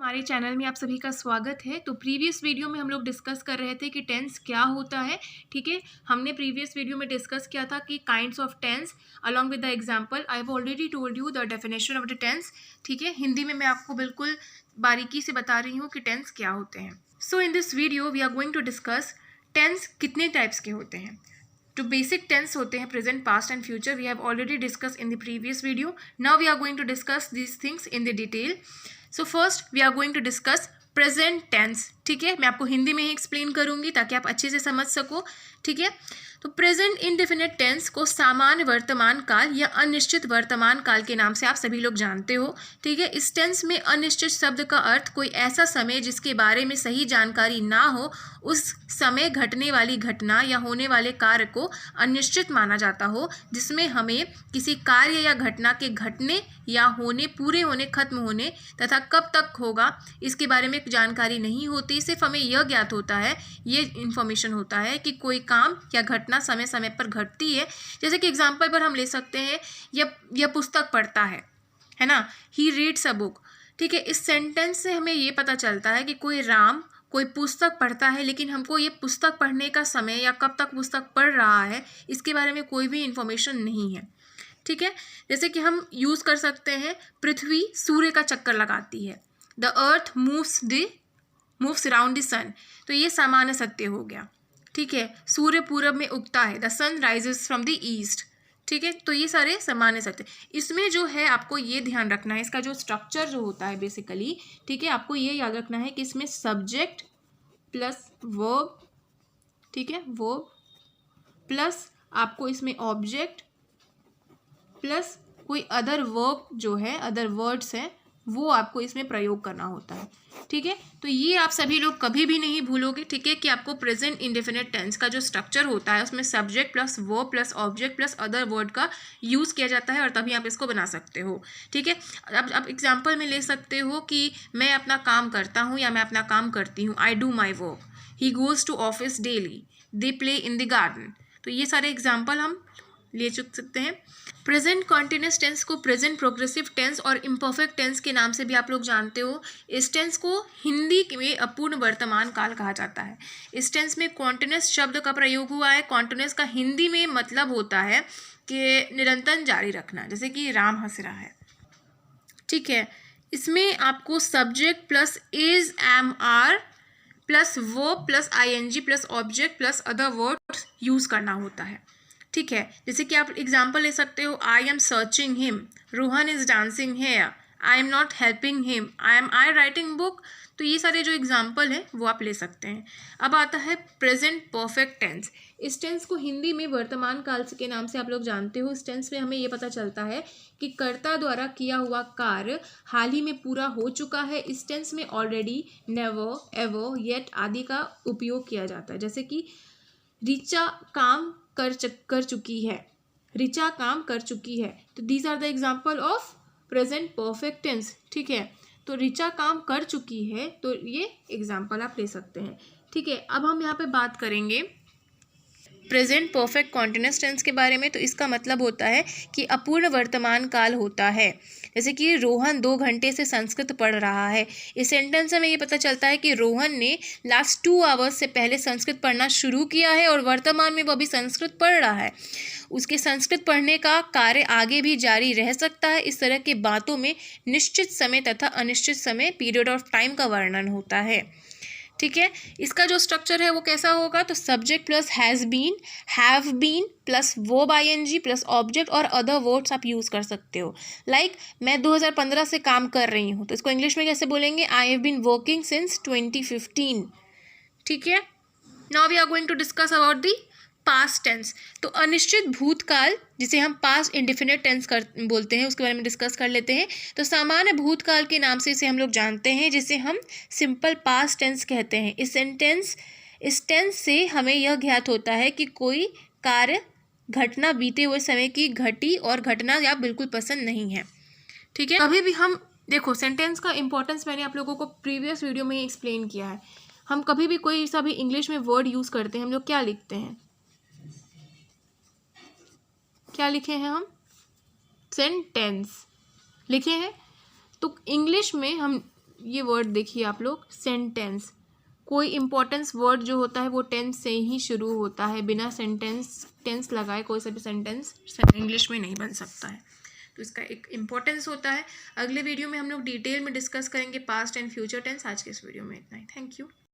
हमारे चैनल में आप सभी का स्वागत है। तो प्रीवियस वीडियो में हम लोग डिस्कस कर रहे थे कि टेंस क्या होता है। ठीक है, हमने प्रीवियस वीडियो में डिस्कस किया था कि kinds of tense along with the example. I have already told you the definition of the tense. ठीक है, हिंदी में मैं आपको बिल्कुल बारीकी से बता रही हूँ कि टेंस क्या होते हैं। So in this video we are going to discuss tense कितने टाइप्स के होते हैं। जो बेसिक टेंस होते हैं present, past and future, we have already discuss in the previous video. Now we are going to discuss these things in the detail. So first we are going to discuss present tense. ठीक है, मैं आपको हिंदी में ही explain करूंगी ताकि आप अच्छे से समझ सको। ठीक है, तो प्रेजेंट इंडेफिनिट टेंस को सामान्य वर्तमान काल या अनिश्चित वर्तमान काल के नाम से आप सभी लोग जानते हो। ठीक है, इस टेंस में अनिश्चित शब्द का अर्थ कोई ऐसा समय जिसके बारे में सही जानकारी ना हो, उस समय घटने वाली घटना या होने वाले कार्य को अनिश्चित माना जाता हो, जिसमें हमें किसी कार्य या घटना के घटने या होने, पूरे होने, खत्म होने तथा कब तक होगा इसके बारे में जानकारी नहीं होती। सिर्फ हमें यह ज्ञात होता है, ये इन्फॉर्मेशन होता है कि कोई काम या घटना समय समय पर घटती है। जैसे कि एग्जाम्पल पर हम ले सकते हैं, यह पुस्तक पढ़ता है ना, ही रीड्स अ बुक। ठीक है, इस सेंटेंस से हमें ये पता चलता है कि कोई पुस्तक पढ़ता है, लेकिन हमको ये पुस्तक पढ़ने का समय या कब तक पुस्तक पढ़ रहा है इसके बारे में कोई भी इंफॉर्मेशन नहीं है। ठीक है, जैसे कि हम यूज़ कर सकते हैं, पृथ्वी सूर्य का चक्कर लगाती है, the earth moves around the sun. तो ये सामान्य सत्य हो गया। ठीक है, सूर्य पूरब में उगता है, the sun rises from the east. ठीक है, तो ये सारे सामान्य सत्य। इसमें जो है आपको ये ध्यान रखना है, इसका जो स्ट्रक्चर जो होता है बेसिकली, ठीक है, आपको ये याद रखना है कि इसमें सब्जेक्ट प्लस वर्ब, ठीक है, वर्ब प्लस आपको इसमें ऑब्जेक्ट प्लस कोई अदर वर्ब जो है, अदर वर्ड्स है, वो आपको इसमें प्रयोग करना होता है। ठीक है, तो ये आप सभी लोग कभी भी नहीं भूलोगे। ठीक है, कि आपको प्रेजेंट इंडेफिनिट टेंस का जो स्ट्रक्चर होता है उसमें subject plus verb plus object plus other word का यूज़ किया जाता है और तभी आप इसको बना सकते हो। ठीक है, अब आप एग्जाम्पल में ले सकते हो कि मैं अपना काम करता हूँ या मैं अपना काम करती हूँ, I do my work, he goes to office daily, they play in the garden. तो ये सारे एग्जाम्पल हम ले चुक सकते हैं। प्रेजेंट कॉन्टिन्यूस टेंस को प्रेजेंट प्रोग्रेसिव टेंस और इम्परफेक्ट टेंस के नाम से भी आप लोग जानते हो। इस टेंस को हिंदी में अपूर्ण वर्तमान काल कहा जाता है। इस टेंस में कॉन्टिन्यूस शब्द का प्रयोग हुआ है। कॉन्टिन्यूस का हिंदी में मतलब होता है कि निरंतर जारी रखना, जैसे कि राम हंस रहा है। ठीक है, इसमें आपको subject plus is, am, are plus verb plus I N G plus object plus other word use करना होता है। ठीक है, जैसे कि आप एग्जाम्पल ले सकते हो, I am searching him, Rohan is dancing here, I am not helping him, I writing book. तो ये सारे जो एग्जाम्पल हैं वो आप ले सकते हैं। अब आता है प्रेजेंट परफेक्ट टेंस। इस टेंस को हिंदी में वर्तमान काल के नाम से आप लोग जानते हो। इस टेंस में हमें ये पता चलता है कि कर्ता द्वारा किया हुआ कार्य हाल ही में पूरा हो चुका है। इस टेंस में ऑलरेडी, नेवर, एवर, येट आदि का उपयोग किया जाता है। जैसे कि ऋचा काम कर चुकी है, ऋचा काम कर चुकी है। तो these are the example of present perfect tense. ठीक है, तो ऋचा काम कर चुकी है, तो ये एग्जाम्पल आप ले सकते हैं। ठीक है, अब हम यहाँ पे बात करेंगे प्रेजेंट परफेक्ट कॉन्टिन्यूस टेंस के बारे में। तो इसका मतलब होता है कि अपूर्ण वर्तमान काल होता है। जैसे कि रोहन 2 घंटे से संस्कृत पढ़ रहा है। इस सेंटेंस से हमें ये पता चलता है कि रोहन ने लास्ट 2 आवर्स से पहले संस्कृत पढ़ना शुरू किया है और वर्तमान में वो अभी संस्कृत पढ़ रहा है। उसके संस्कृत पढ़ने का कार्य आगे भी जारी रह सकता है। इस तरह की बातों में निश्चित समय तथा अनिश्चित समय, पीरियड ऑफ टाइम का वर्णन होता है। ठीक है, इसका जो स्ट्रक्चर है वो कैसा होगा, तो subject plus has been, have been plus verb I N G plus object और अदर वर्ड्स आप यूज़ कर सकते हो। लाइक मैं 2015 से काम कर रही हूँ, तो इसको इंग्लिश में कैसे बोलेंगे, I have been working since 2015। ठीक है, now we are going to discuss about the past tense. तो अनिश्चित भूतकाल, जिसे हम पास्ट इंडेफिनिट टेंस बोलते हैं, उसके बारे में डिस्कस कर लेते हैं। तो सामान्य भूतकाल के नाम से इसे हम लोग जानते हैं, जिसे हम सिंपल पास्ट टेंस कहते हैं। इस टेंस से हमें यह ज्ञात होता है कि कोई कार्य घटना बीते हुए समय की घटी और घटना या बिल्कुल पसंद नहीं है। ठीक है, कभी भी हम देखो, सेंटेंस का इंपॉर्टेंस मैंने आप लोगों को प्रीवियस वीडियो में ही एक्सप्लेन किया है। हम कभी भी कोई सा भी इंग्लिश में वर्ड यूज़ करते हैं, हम लोग क्या लिखते हैं, क्या लिखे हैं हम, सेंटेंस लिखे हैं। तो इंग्लिश में हम ये वर्ड देखिए आप लोग, सेंटेंस। कोई इम्पोर्टेंस वर्ड जो होता है वो टेंस से ही शुरू होता है, बिना टेंस लगाए कोई सा भी सेंटेंस इंग्लिश में नहीं बन सकता है। तो इसका एक इम्पोर्टेंस होता है। अगले वीडियो में हम लोग डिटेल में डिस्कस करेंगे पास्ट एंड फ्यूचर टेंस। आज के इस वीडियो में इतना ही। Thank you.